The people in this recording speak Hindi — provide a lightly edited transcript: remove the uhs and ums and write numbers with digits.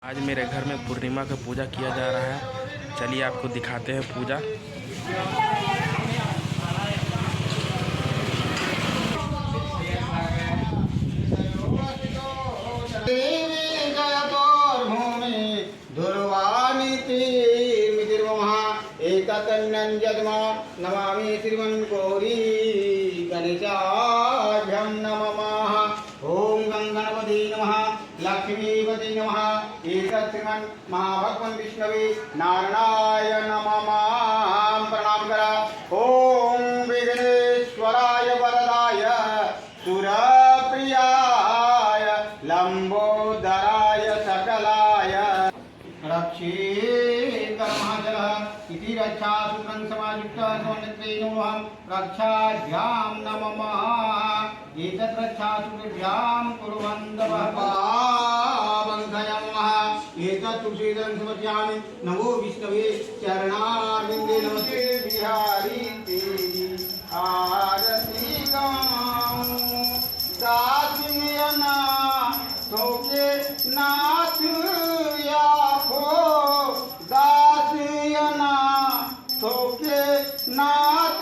आज मेरे घर में पूर्णिमा का पूजा किया जा रहा है। चलिए आपको दिखाते हैं पूजा। नमामि श्रीमन्गौरी गणेशाभ्यं नमः। ओम गंगणपति नमः, लक्ष्मीपति नमः। एतत् श्रीमन् महाभगवान् विष्णवे नारायणाय नमः। प्रणाम करा। ओम विघ्नेश्वराय वरदाय सुरप्रियाय लंबोदराय सकलाय रक्षेकरमहाजलः इति रक्षासूत्रं समायुक्तः समन्वितेनोऽहं रक्षाभ्यां नमः। एतत् रक्षासूत्रभ्यां कुर्वन्तवः पावनमः। एतत् तुलसीदलं समर्पयामि। नमो विष्णवे चरणारविन्दे नमस्ते बिहारी देवी आरती गाऊं। दासियना तोके नाथ याखो, दासियना तोके नाथ